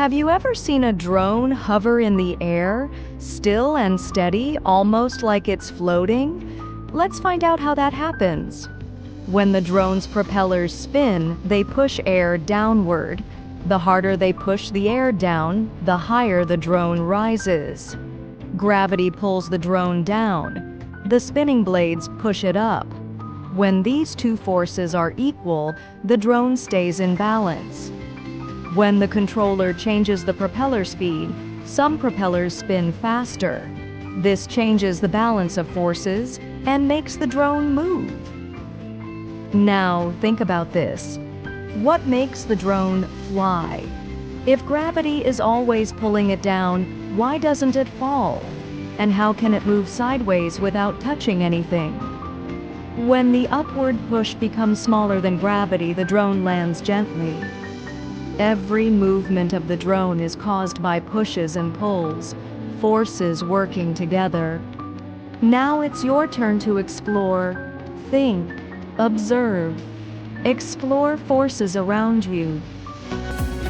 Have you ever seen a drone hover in the air, still and steady, almost like it's floating? Let's find out how that happens. When the drone's propellers spin, they push air downward. The harder they push the air down, the higher the drone rises. Gravity pulls the drone down. The spinning blades push it up. When these two forces are equal, the drone stays in balance. When the controller changes the propeller speed, some propellers spin faster. This changes the balance of forces and makes the drone move. Now, think about this. What makes the drone fly? If gravity is always pulling it down, why doesn't it fall? And how can it move sideways without touching anything? When the upward push becomes smaller than gravity, the drone lands gently. Every movement of the drone is caused by pushes and pulls, forces working together. Now it's your turn to explore, think, observe. Explore forces around you.